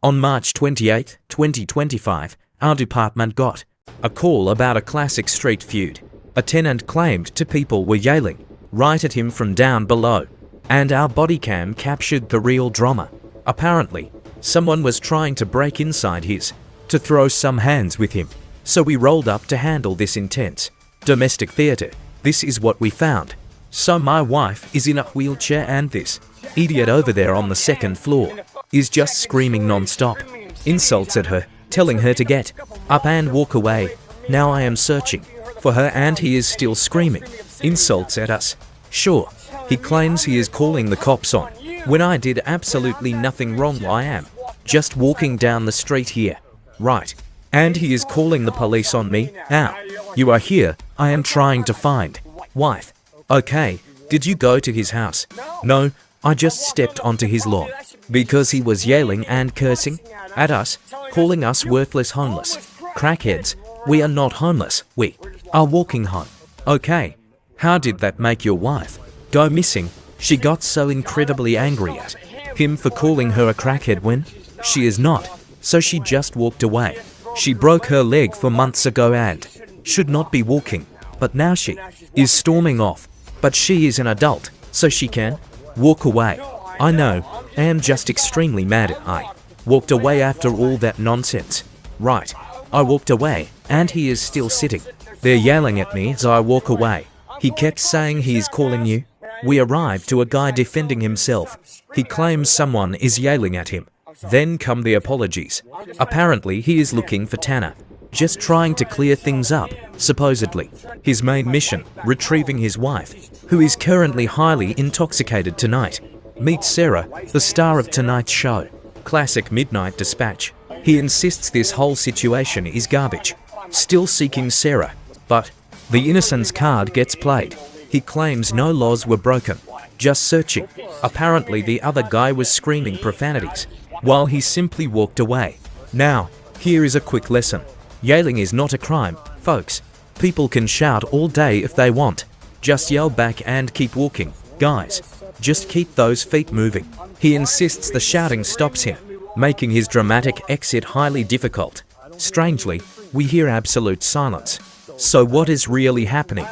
On March 28, 2025, our department got a call about a classic street feud. A tenant claimed two people were yelling right at him from down below, and our bodycam captured the real drama. Apparently, someone was trying to break inside his to throw some hands with him. So we rolled up to handle this intense domestic theater. This is what we found. So my wife is in a wheelchair and this idiot over there on the second floor is just screaming non-stop, insults at her, telling her to get up and walk away. Now I am searching for her and he is still screaming insults at us. Sure, he claims he is calling the cops on, when I did absolutely nothing wrong. I am just walking down the street here, right? And he is calling the police on me. Ow, you are here, I am trying to find wife. Okay, did you go to his house? No, I just stepped onto his lawn because he was yelling and cursing at us, calling us worthless homeless crackheads. We are not homeless, we are walking home. Okay, how did that make your wife go missing? She got so incredibly angry at him for calling her a crackhead when she is not, so she just walked away. She broke her leg 4 months ago and should not be walking, but now she is storming off. But she is an adult, so she can walk away. I know, I am just extremely mad. I walked away after all that nonsense. Right, I walked away, and he is still sitting there yelling at me as I walk away. He kept saying he is calling you. We arrived to a guy defending himself. He claims someone is yelling at him. Then come the apologies. Apparently he is looking for Tanner, just trying to clear things up, supposedly. His main mission, retrieving his wife, who is currently highly intoxicated tonight. Meet Sarah, the star of tonight's show. Classic midnight dispatch. He insists this whole situation is garbage. Still seeking Sarah, but the innocence card gets played. He claims no laws were broken, just searching. Apparently the other guy was screaming profanities while he simply walked away. Now, here is a quick lesson. Yelling is not a crime, folks. People can shout all day if they want. Just yell back and keep walking. Guys, just keep those feet moving. He insists the shouting stops him, making his dramatic exit highly difficult. Strangely, we hear absolute silence. So what is really happening?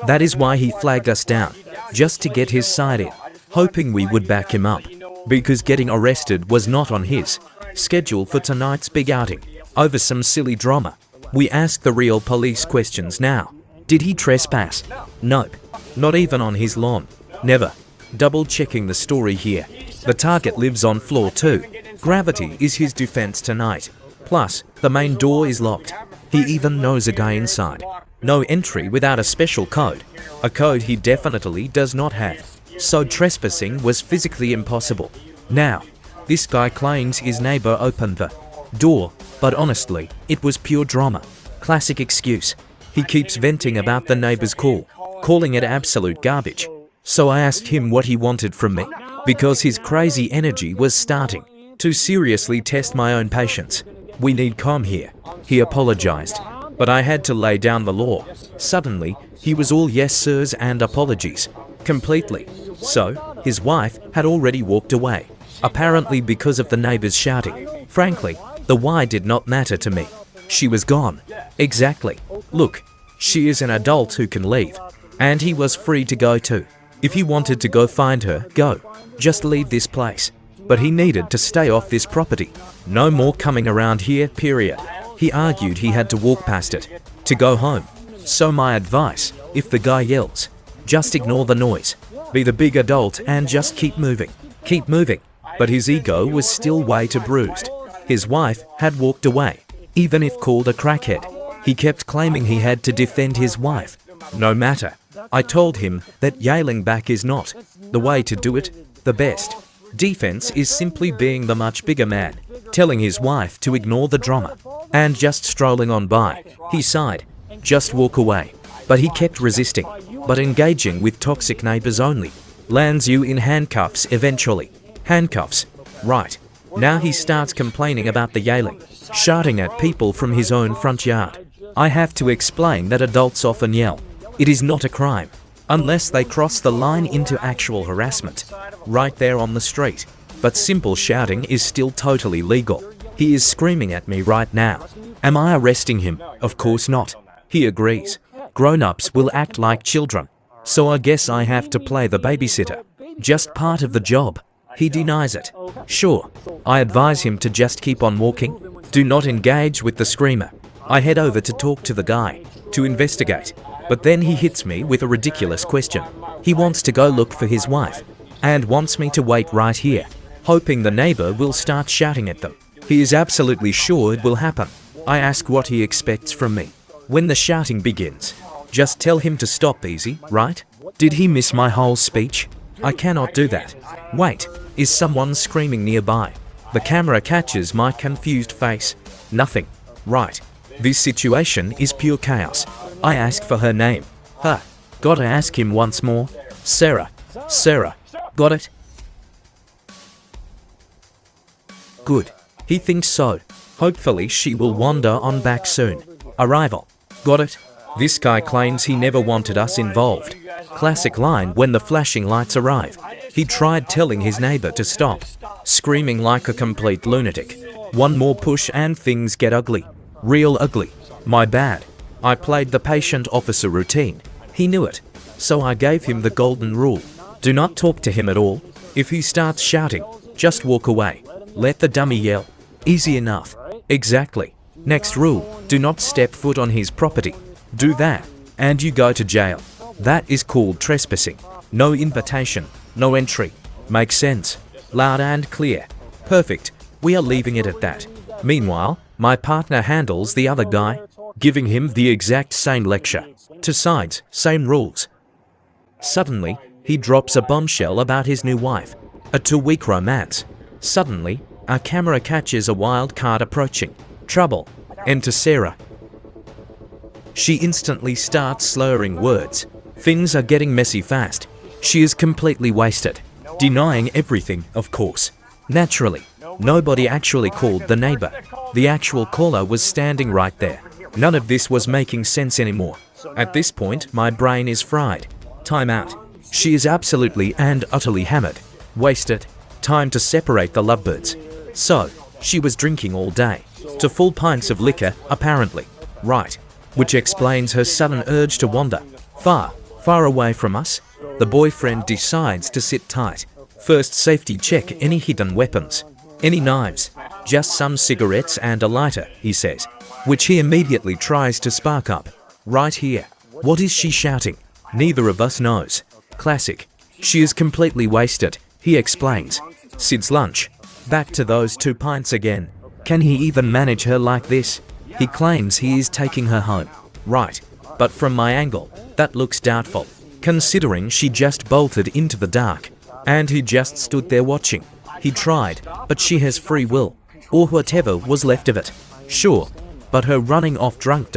That is why he flagged us down, just to get his side in, hoping we would back him up, because getting arrested was not on his schedule for tonight's big outing. Over some silly drama, we ask the real police questions now. Did he trespass? Nope. Not even on his lawn. Never. Double checking the story here. The target lives on floor 2. Gravity is his defense tonight. Plus, the main door is locked. He even knows a guy inside. No entry without a special code. A code he definitely does not have. So trespassing was physically impossible. Now, this guy claims his neighbor opened the door, but honestly, it was pure drama. Classic excuse. He keeps venting about the neighbor's call, calling it absolute garbage. So I asked him what he wanted from me, because his crazy energy was starting to seriously test my own patience. We need calm here. He apologized, but I had to lay down the law. Suddenly, he was all yes sirs and apologies. Completely. So, his wife had already walked away, apparently because of the neighbors shouting. Frankly, the why did not matter to me. She was gone. Exactly. Look, she is an adult who can leave, and he was free to go too. If he wanted to go find her, go. Just leave this place. But he needed to stay off this property. No more coming around here, period. He argued he had to walk past it to go home. So my advice, if the guy yells, just ignore the noise. Be the big adult and just keep moving. Keep moving. But his ego was still way too bruised. His wife had walked away. Even if called a crackhead, he kept claiming he had to defend his wife. No matter. I told him that yelling back is not the way to do it. The best defense is simply being the much bigger man, telling his wife to ignore the drama, and just strolling on by. He sighed, just walk away. But he kept resisting. But engaging with toxic neighbors only lands you in handcuffs eventually. Handcuffs. Right. Now he starts complaining about the yelling, shouting at people from his own front yard. I have to explain that adults often yell. It is not a crime, unless they cross the line into actual harassment, right there on the street. But simple shouting is still totally legal. He is screaming at me right now. Am I arresting him? Of course not. He agrees. Grown-ups will act like children. So I guess I have to play the babysitter. Just part of the job. He denies it. Sure. I advise him to just keep on walking. Do not engage with the screamer. I head over to talk to the guy, to investigate. But then he hits me with a ridiculous question. He wants to go look for his wife, and wants me to wait right here, hoping the neighbor will start shouting at them. He is absolutely sure it will happen. I ask what he expects from me. When the shouting begins, just tell him to stop, easy, right? Did he miss my whole speech? I cannot do that. Wait, is someone screaming nearby? The camera catches my confused face. Nothing. Right. This situation is pure chaos. I ask for her name. Gotta ask him once more. Sarah. Sarah. Got it? Good. He thinks so. Hopefully she will wander on back soon. Arrival. Got it? This guy claims he never wanted us involved. Classic line when the flashing lights arrive. He tried telling his neighbor to stop, screaming like a complete lunatic. One more push and things get ugly. Real ugly. My bad. I played the patient officer routine. He knew it. So I gave him the golden rule. Do not talk to him at all. If he starts shouting, just walk away. Let the dummy yell. Easy enough. Exactly. Next rule, do not step foot on his property. Do that, and you go to jail. That is called trespassing. No invitation, no entry. Makes sense. Loud and clear. Perfect. We are leaving it at that. Meanwhile, my partner handles the other guy, giving him the exact same lecture. Two sides, same rules. Suddenly, he drops a bombshell about his new wife. A 2-week romance. Suddenly, our camera catches a wild card approaching. Trouble. Enter Sarah. She instantly starts slurring words. Things are getting messy fast. She is completely wasted. Denying everything, of course. Naturally, nobody actually called the neighbor. The actual caller was standing right there. None of this was making sense anymore. At this point, my brain is fried. Time out. She is absolutely and utterly hammered. Wasted. Time to separate the lovebirds. So, she was drinking all day. To full pints of liquor, apparently. Right. Which explains her sudden urge to wander. Far away from us. The boyfriend decides to sit tight. First safety check any hidden weapons. Any knives. Just some cigarettes and a lighter, he says. Which he immediately tries to spark up. Right here. What is she shouting? Neither of us knows. Classic. She is completely wasted, he explains. Sid's lunch. Back to those 2 pints again. Can he even manage her like this? He claims he is taking her home. Right. But from my angle, that looks doubtful, considering she just bolted into the dark. And he just stood there watching. He tried, but she has free will. Or whatever was left of it. Sure. But her running off drunk ...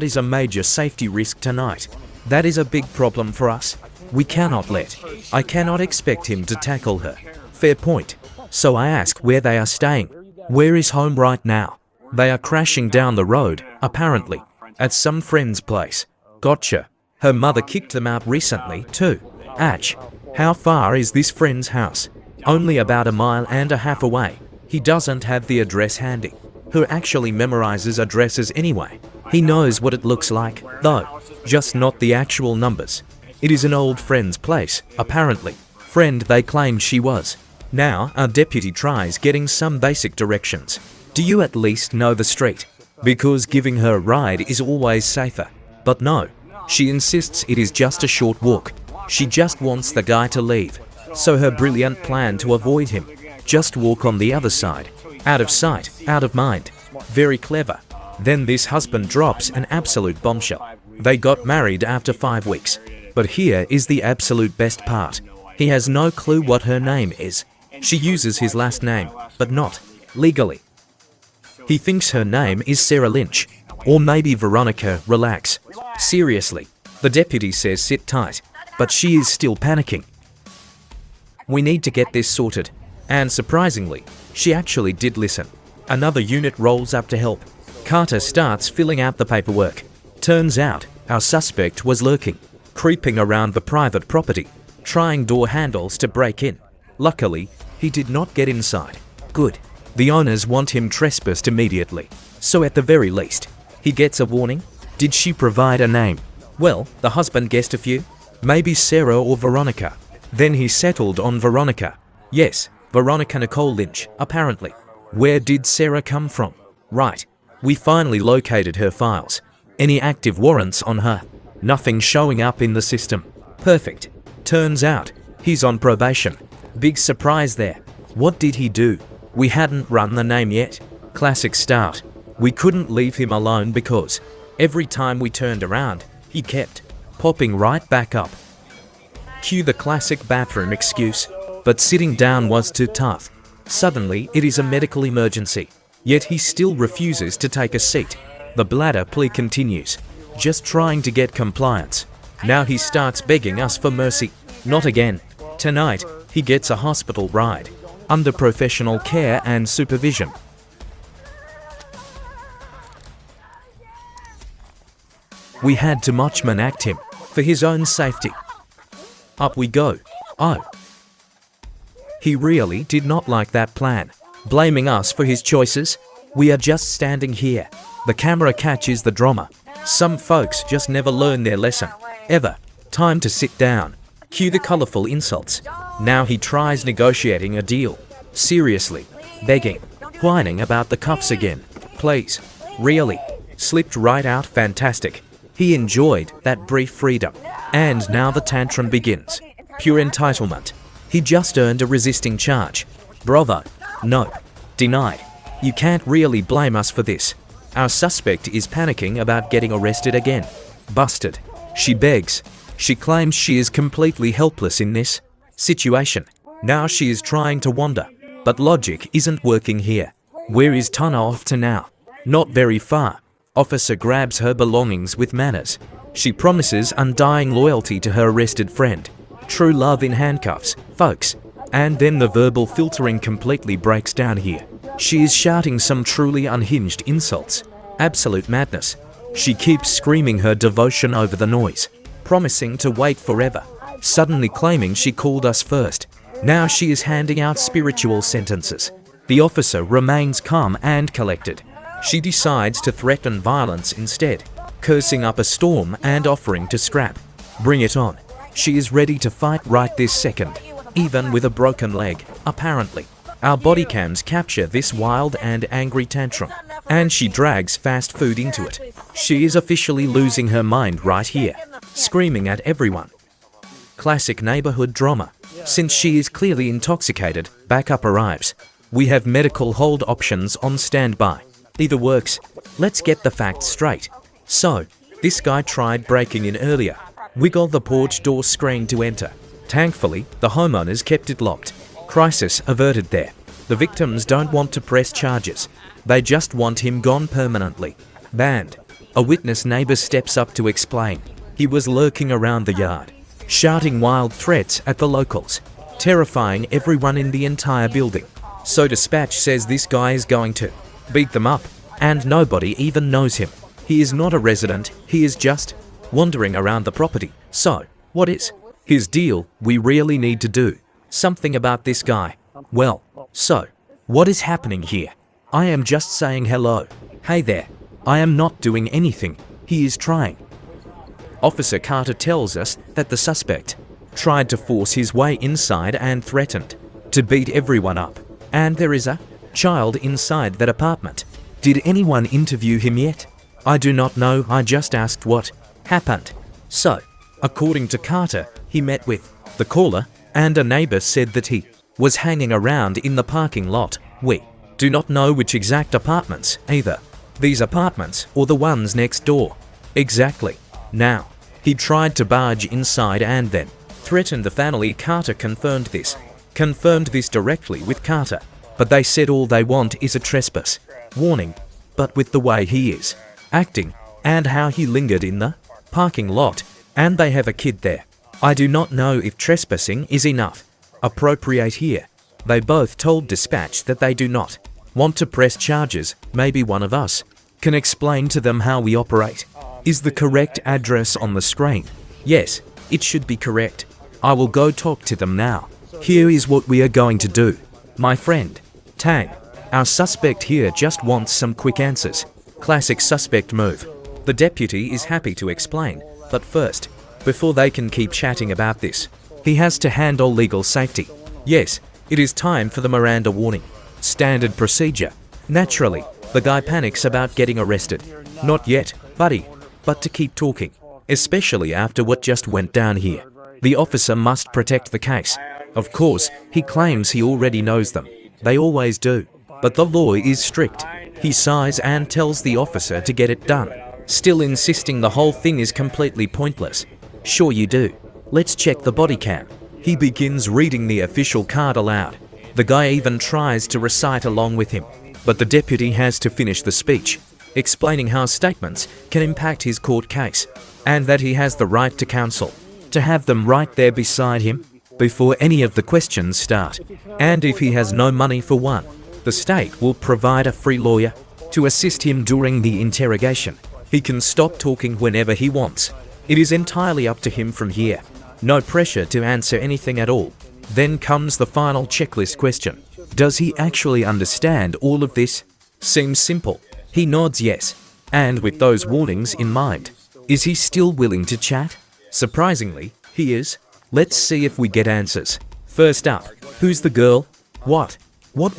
is a major safety risk tonight. That is a big problem for us. We cannot let. I cannot expect him to tackle her. Fair point. So I ask where they are staying. Where is home right now? They are crashing down the road, apparently, at some friend's place. Gotcha. Her mother kicked them out recently, too. Atch. How far is this friend's house? Only about 1.5 miles away. He doesn't have the address handy. Who actually memorizes addresses anyway? He knows what it looks like, though. Just not the actual numbers. It is an old friend's place, apparently. Friend they claimed she was. Now, our deputy tries getting some basic directions. Do you at least know the street? Because giving her a ride is always safer. But no, she insists it is just a short walk. She just wants the guy to leave. So her brilliant plan to avoid him. Just walk on the other side. Out of sight, out of mind. Very clever. Then this husband drops an absolute bombshell. They got married after 5 weeks. But here is the absolute best part. He has no clue what her name is. She uses his last name, but not legally. He thinks her name is Sarah Lynch. Or maybe Veronica, relax. Seriously. The deputy says sit tight. But she is still panicking. We need to get this sorted. And surprisingly, she actually did listen. Another unit rolls up to help. Carter starts filling out the paperwork. Turns out, our suspect was lurking, creeping around the private property, trying door handles to break in. Luckily, he did not get inside. Good. The owners want him trespassed immediately. So at the very least, he gets a warning. Did she provide a name? Well, the husband guessed a few. Maybe Sarah or Veronica. Then he settled on Veronica. Yes, Veronica Nicole Lynch, apparently. Where did Sarah come from? Right. We finally located her files. Any active warrants on her? Nothing showing up in the system. Perfect. Turns out, he's on probation. Big surprise there. What did he do? We hadn't run the name yet. Classic start. We couldn't leave him alone because every time we turned around, he kept popping right back up. Cue the classic bathroom excuse. But sitting down was too tough. Suddenly, it is a medical emergency. Yet he still refuses to take a seat. The bladder plea continues. Just trying to get compliance. Now he starts begging us for mercy. Not again. Tonight, he gets a hospital ride. Under professional care and supervision. We had to Muchman act him, for his own safety. Up we go. Oh. He really did not like that plan. Blaming us for his choices. We are just standing here. The camera catches the drama. Some folks just never learn their lesson. Ever. Time to sit down. Cue the colorful insults. Now he tries negotiating a deal. Seriously. Begging. Whining about the cuffs again. Please. Really. Slipped right out. Fantastic. He enjoyed that brief freedom. And now the tantrum begins. Pure entitlement. He just earned a resisting charge. Bravo. No. Denied. You can't really blame us for this. Our suspect is panicking about getting arrested again. Busted. She begs. She claims she is completely helpless in this situation. Now she is trying to wander. But logic isn't working here. Where is Tana off to now? Not very far. Officer grabs her belongings with manners. She promises undying loyalty to her arrested friend. True love in handcuffs, folks. And then the verbal filtering completely breaks down here. She is shouting some truly unhinged insults. Absolute madness. She keeps screaming her devotion over the noise, promising to wait forever, suddenly claiming she called us first. Now she is handing out spiritual sentences. The officer remains calm and collected. She decides to threaten violence instead, cursing up a storm and offering to scrap. Bring it on. She is ready to fight right this second, even with a broken leg, apparently. Our body cams capture this wild and angry tantrum, and she drags fast food into it. She is officially losing her mind right here, screaming at everyone. Classic neighborhood drama. Since she is clearly intoxicated, backup arrives. We have medical hold options on standby. Either works. Let's get the facts straight. So, this guy tried breaking in earlier. Wiggled the porch door screen to enter. Thankfully, the homeowners kept it locked. Crisis averted there. The victims don't want to press charges. They just want him gone permanently. Banned. A witness neighbor steps up to explain. He was lurking around the yard, shouting wild threats at the locals, terrifying everyone in the entire building. So dispatch says this guy is going to beat them up, and nobody even knows him. He is not a resident, he is just wandering around the property. So, what is his deal? We really need to do something about this guy. Well, so, what is happening here? I am just saying hello. Hey there. I am not doing anything. He is trying. Officer Carter tells us that the suspect tried to force his way inside and threatened to beat everyone up. And there is a child inside that apartment. Did anyone interview him yet? I do not know. I just asked what happened. So, according to Carter, he met with the caller, and a neighbor said that he was hanging around in the parking lot. We do not know which exact apartments, either these apartments or the ones next door. Exactly. Now, he tried to barge inside and then threatened the family. Carter confirmed this directly with Carter, but they said all they want is a trespass warning. But with the way he is acting and how he lingered in the parking lot, and they have a kid there, I do not know if trespassing is enough. Appropriate here. They both told dispatch that they do not want to press charges. Maybe one of us can explain to them how we operate. Is the correct address on the screen? Yes, it should be correct. I will go talk to them now. Here is what we are going to do. My friend, Tang, Our suspect here just wants some quick answers. Classic suspect move. The deputy is happy to explain, but first, before they can keep chatting about this, he has to handle legal safety. Yes, it is time for the Miranda warning. Standard procedure. Naturally, the guy panics about getting arrested. Not yet, buddy, but to keep talking, especially after what just went down here. The officer must protect the case. Of course, he claims he already knows them. They always do. But the law is strict. He sighs and tells the officer to get it done, still insisting the whole thing is completely pointless. Sure you do. Let's check the body cam. He begins reading the official card aloud. The guy even tries to recite along with him, but the deputy has to finish the speech, explaining how statements can impact his court case, and that he has the right to counsel, to have them right there beside him before any of the questions start. And if he has no money for one, the state will provide a free lawyer to assist him during the interrogation. He can stop talking whenever he wants. It is entirely up to him from here. No pressure to answer anything at all. Then comes the final checklist question. Does he actually understand all of this? Seems simple. He nods yes. And with those warnings in mind, is he still willing to chat? Surprisingly, he is. Let's see if we get answers. First up, who's the girl? What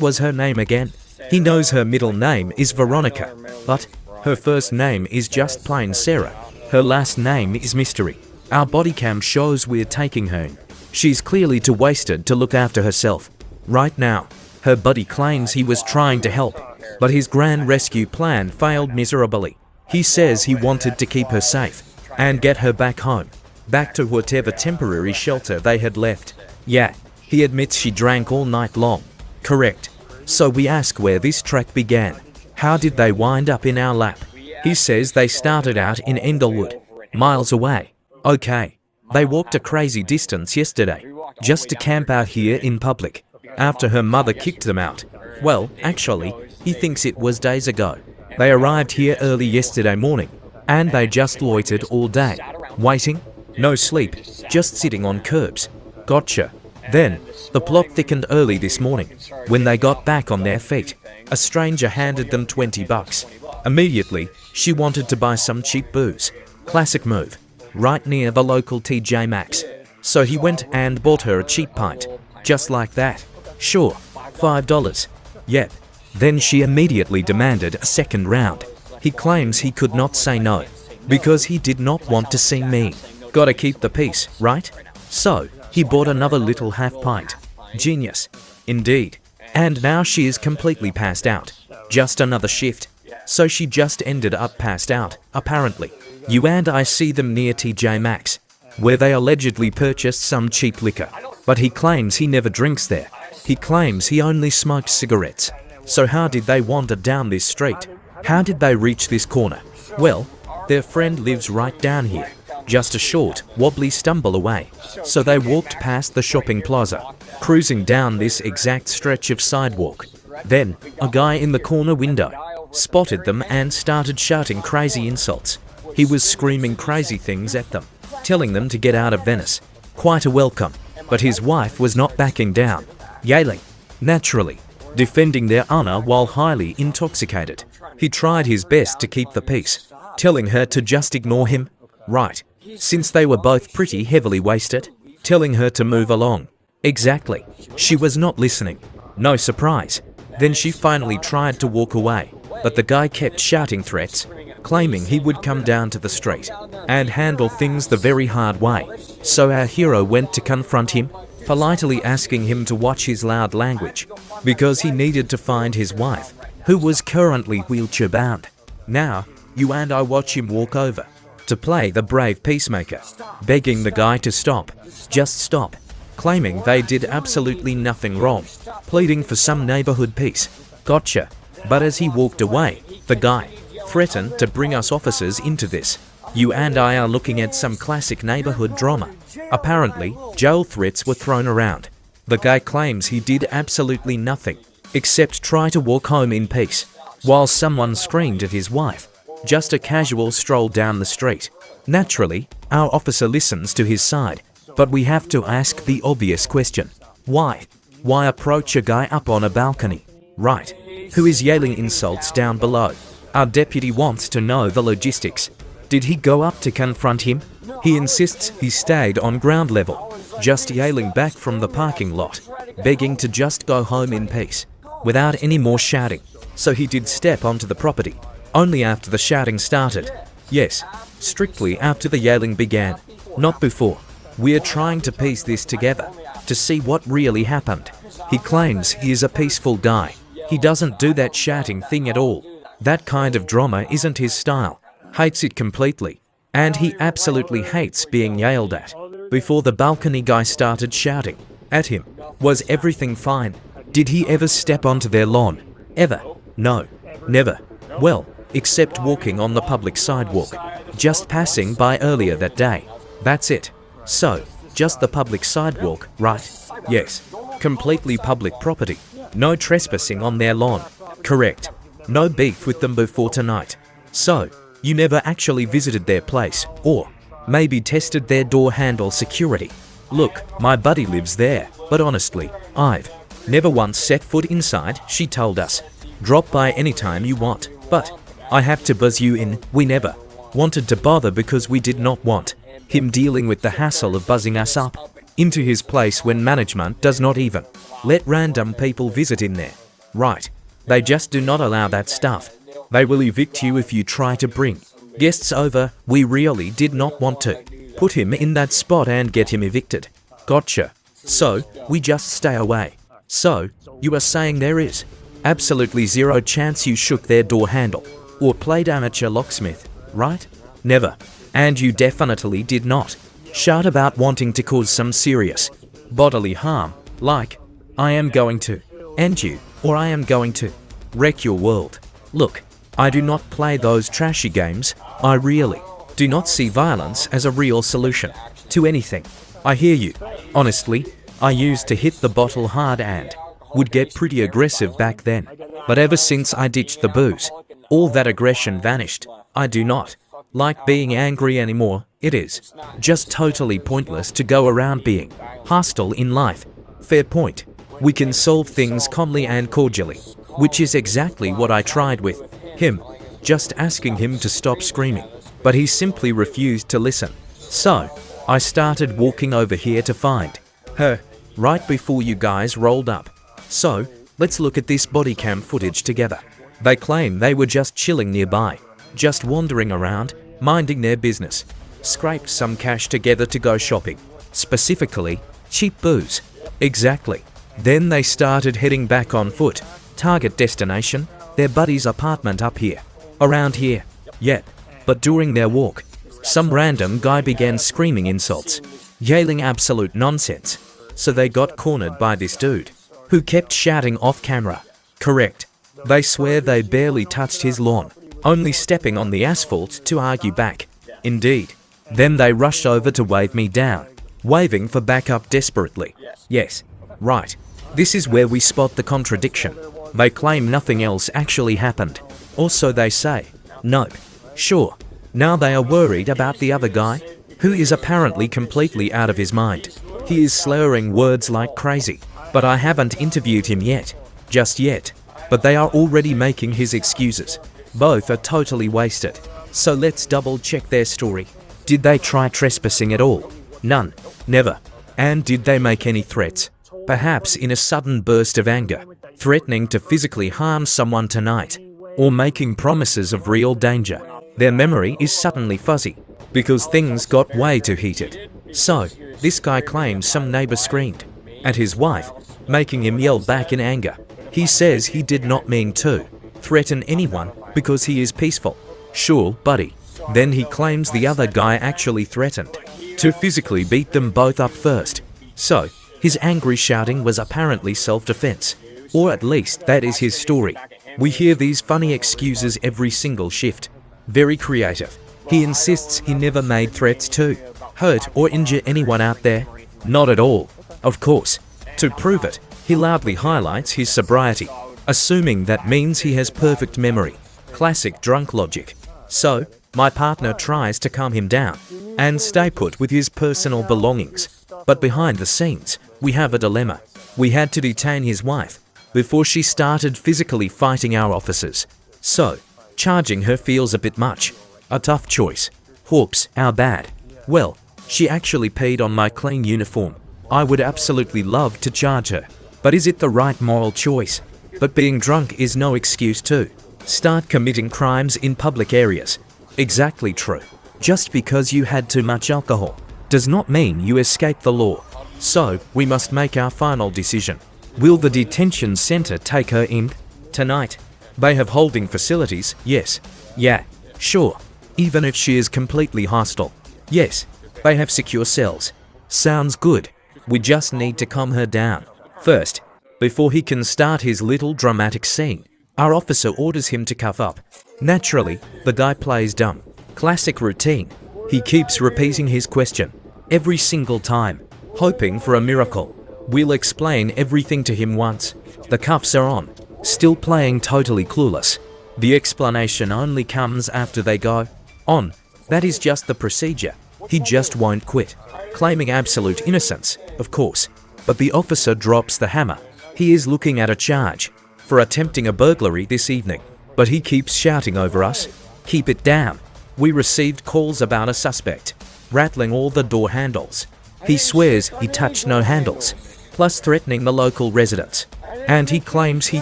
was her name again? He knows her middle name is Veronica, but her first name is just plain Sarah. Her last name is Mystery. Our body cam shows we're taking her in. She's clearly too wasted to look after herself. Right now, her buddy claims he was trying to help, but his grand rescue plan failed miserably. He says he wanted to keep her safe and get her back home, back to whatever temporary shelter they had left. Yeah, he admits she drank all night long. Correct. So we ask where this trek began. How did they wind up in our lap? He says they started out in Englewood, miles away. Okay. They walked a crazy distance yesterday, just to camp out here in public, after her mother kicked them out. Well, actually, he thinks it was days ago. They arrived here early yesterday morning, and they just loitered all day. Waiting? No sleep, just sitting on curbs. Gotcha. Then, the plot thickened early this morning. When they got back on their feet, a stranger handed them $20. Immediately, she wanted to buy some cheap booze. Classic move. Right near the local TJ Maxx. So he went and bought her a cheap pint. Just like that. Sure, $5. Yep. Then she immediately demanded a second round. He claims he could not say no, because he did not want to seem mean. Gotta keep the peace, right? So, he bought another little half pint. Genius. Indeed. And now she is completely passed out. Just another shift. So she just ended up passed out, apparently. You and I see them near TJ Maxx, where they allegedly purchased some cheap liquor. But he claims he never drinks there. He claims he only smokes cigarettes. So how did they wander down this street? How did they reach this corner? Well, their friend lives right down here, just a short, wobbly stumble away. So they walked past the shopping plaza, cruising down this exact stretch of sidewalk. Then, a guy in the corner window spotted them and started shouting crazy insults. He was screaming crazy things at them, telling them to get out of Venice. Quite a welcome, but his wife was not backing down, yelling, naturally, defending their honor while highly intoxicated. He tried his best to keep the peace, telling her to just ignore him, right, since they were both pretty heavily wasted, telling her to move along. Exactly. She was not listening. No surprise. Then she finally tried to walk away, but the guy kept shouting threats, claiming he would come down to the street and handle things the very hard way. So our hero went to confront him, politely asking him to watch his loud language, because he needed to find his wife, who was currently wheelchair-bound. Now, you and I watch him walk over, to play the brave peacemaker, begging the guy to stop, just stop, claiming they did absolutely nothing wrong, pleading for some neighborhood peace. Gotcha. But as he walked away, the guy threatened to bring us officers into this. You and I are looking at some classic neighborhood drama. Apparently, jail threats were thrown around. The guy claims he did absolutely nothing, except try to walk home in peace, while someone screamed at his wife. Just a casual stroll down the street. Naturally, our officer listens to his side, but we have to ask the obvious question. Why? Why approach a guy up on a balcony? Right. who is yelling insults down below. Our deputy wants to know the logistics. Did he go up to confront him? He insists he stayed on ground level, just yelling back from the parking lot, begging to just go home in peace, without any more shouting. So he did step onto the property, only after the shouting started. Yes, strictly after the yelling began, not before. We're trying to piece this together, to see what really happened. He claims he is a peaceful guy. He doesn't do that shouting thing at all. That kind of drama isn't his style. Hates it completely. And he absolutely hates being yelled at. Before the balcony guy started shouting at him, was everything fine? Did he ever step onto their lawn? Ever? No. Never. Well, except walking on the public sidewalk. Just passing by earlier that day. That's it. So, just the public sidewalk, right? Yes. Completely public property. No trespassing on their lawn. Correct. No beef with them before tonight. So, you never actually visited their place, or maybe tested their door handle security. Look, my buddy lives there, but honestly, I've never once set foot inside, she told us. Drop by anytime you want, but I have to buzz you in. We never wanted to bother because we did not want him dealing with the hassle of buzzing us up into his place when management does not even let random people visit in there. Right. They just do not allow that stuff. They will evict you if you try to bring guests over. We really did not want to put him in that spot and get him evicted. Gotcha. So, we just stay away. So, you are saying there is absolutely zero chance you shook their door handle or played amateur locksmith, right? Never. And you definitely did not shout about wanting to cause some serious bodily harm, like, I am going to end you, or I am going to wreck your world. Look, I do not play those trashy games. I really do not see violence as a real solution to anything. I hear you. Honestly, I used to hit the bottle hard and would get pretty aggressive back then. But ever since I ditched the booze, all that aggression vanished. I do not like being angry anymore. It is just totally pointless to go around being hostile in life. Fair point. We can solve things calmly and cordially, which is exactly what I tried with him, just asking him to stop screaming. But he simply refused to listen. So, I started walking over here to find her, right before you guys rolled up. So, let's look at this body cam footage together. They claim they were just chilling nearby, just wandering around, minding their business. Scraped some cash together to go shopping. Specifically, cheap booze. Exactly. Then they started heading back on foot. Target destination, their buddy's apartment up here. Around here. Yep. But during their walk, some random guy began screaming insults, yelling absolute nonsense. So they got cornered by this dude, who kept shouting off camera. Correct. They swear they barely touched his lawn, only stepping on the asphalt to argue back. Indeed. Then they rushed over to wave me down, waving for backup desperately. Yes. Right. This is where we spot the contradiction. They claim nothing else actually happened. Also they say, nope. Sure. Now they are worried about the other guy, who is apparently completely out of his mind. He is slurring words like crazy, but I haven't interviewed him yet. Just yet. But they are already making his excuses. Both are totally wasted. So let's double check their story. Did they try trespassing at all? None. Never. And did they make any threats? Perhaps in a sudden burst of anger, threatening to physically harm someone tonight, or making promises of real danger. Their memory is suddenly fuzzy, because things got way too heated. So, this guy claims some neighbor screamed at his wife, making him yell back in anger. He says he did not mean to threaten anyone because he is peaceful. Sure, buddy. Then he claims the other guy actually threatened to physically beat them both up first. So, his angry shouting was apparently self-defense. Or at least that is his story. We hear these funny excuses every single shift. Very creative. He insists he never made threats to hurt or injure anyone out there. Not at all. Of course. To prove it, he loudly highlights his sobriety, assuming that means he has perfect memory. Classic drunk logic. So, my partner tries to calm him down and stay put with his personal belongings. But behind the scenes, we have a dilemma. We had to detain his wife, before she started physically fighting our officers. So, charging her feels a bit much. A tough choice. Whoops, how bad. Well, she actually peed on my clean uniform. I would absolutely love to charge her. But is it the right moral choice? But being drunk is no excuse to start committing crimes in public areas. Exactly true. Just because you had too much alcohol does not mean you escape the law. So, we must make our final decision. Will the detention center take her in? Tonight. They have holding facilities, yes. Yeah, sure. Even if she is completely hostile. Yes, they have secure cells. Sounds good. We just need to calm her down. First, before he can start his little dramatic scene, our officer orders him to cuff up. Naturally, the guy plays dumb. Classic routine. He keeps repeating his question every single time, hoping for a miracle. We'll explain everything to him once the cuffs are on, still playing totally clueless. The explanation only comes after they go on. That is just the procedure. He just won't quit, claiming absolute innocence, of course. But the officer drops the hammer. He is looking at a charge for attempting a burglary this evening, but he keeps shouting over us, "Keep it down." We received calls about a suspect rattling all the door handles. He swears he touched no handles, plus threatening the local residents. And he claims he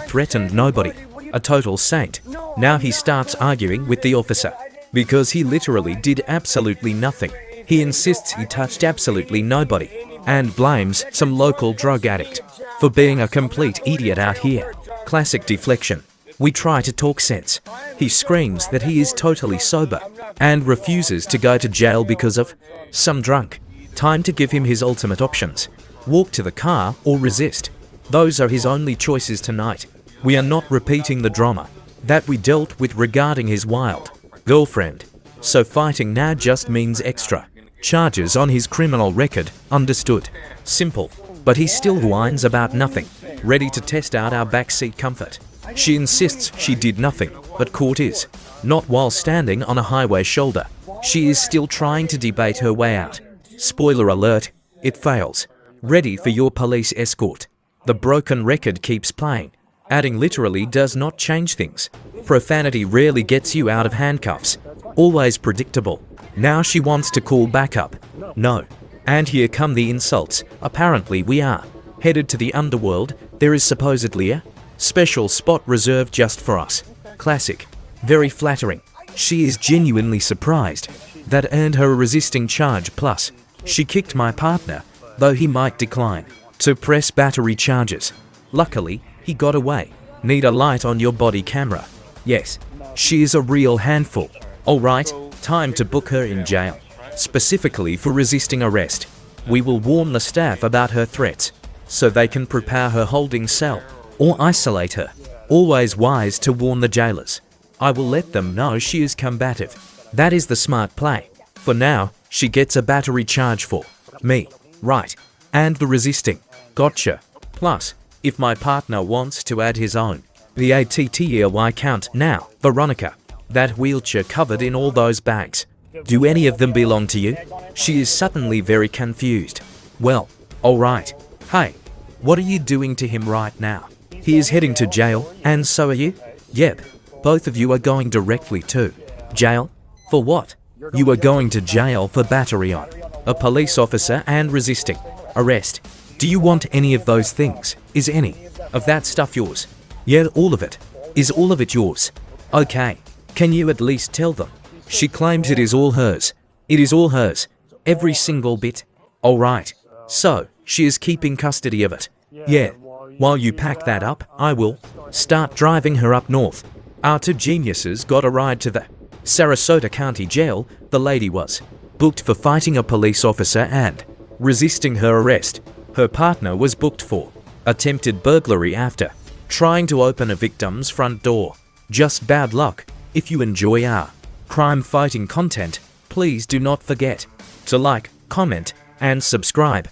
threatened nobody. A total saint. Now he starts arguing with the officer because he literally did absolutely nothing. He insists he touched absolutely nobody and blames some local drug addict for being a complete idiot out here. Classic deflection. We try to talk sense. He screams that he is totally sober and refuses to go to jail because of some drunk. Time to give him his ultimate options. Walk to the car or resist. Those are his only choices tonight. We are not repeating the drama that we dealt with regarding his wild girlfriend. So fighting now just means extra charges on his criminal record, understood. Simple. But he still whines about nothing, ready to test out our backseat comfort. She insists she did nothing, but caught is. Not while standing on a highway shoulder. She is still trying to debate her way out. Spoiler alert, it fails. Ready for your police escort. The broken record keeps playing. Adding literally does not change things. Profanity rarely gets you out of handcuffs. Always predictable. Now she wants to call backup. No. And here come the insults. Apparently we are headed to the underworld. There is supposedly a special spot reserved just for us. Classic. Very flattering. She is genuinely surprised. That earned her a resisting charge plus. She kicked my partner, though he might decline to press battery charges. Luckily, he got away. Need a light on your body camera. Yes, she is a real handful. Alright, time to book her in jail. Specifically for resisting arrest. We will warn the staff about her threats, so they can prepare her holding cell, or isolate her. Always wise to warn the jailers. I will let them know she is combative. That is the smart play. For now, she gets a battery charge for me. Right. And the resisting. Gotcha. Plus, if my partner wants to add his own BATTERY count now, Veronica. That wheelchair covered in all those bags. Do any of them belong to you? She is suddenly very confused. Well, alright. Hey, what are you doing to him right now? He is heading to jail, and so are you? Yep. Both of you are going directly to jail? For what? You are going to jail for battery on a police officer and resisting arrest. Do you want any of those things? Is any of that stuff yours? Yeah, all of it. Is all of it yours? Okay. Can you at least tell them? She claims it is all hers. It is all hers. Every single bit. Alright. So, she is keeping custody of it. Yeah. While you pack that up, I will start driving her up north. Our two geniuses got a ride to the Sarasota County Jail. The lady was booked for fighting a police officer and resisting her arrest. Her partner was booked for attempted burglary after trying to open a victim's front door. Just bad luck. If you enjoy our crime-fighting content, please do not forget to like, comment, and subscribe.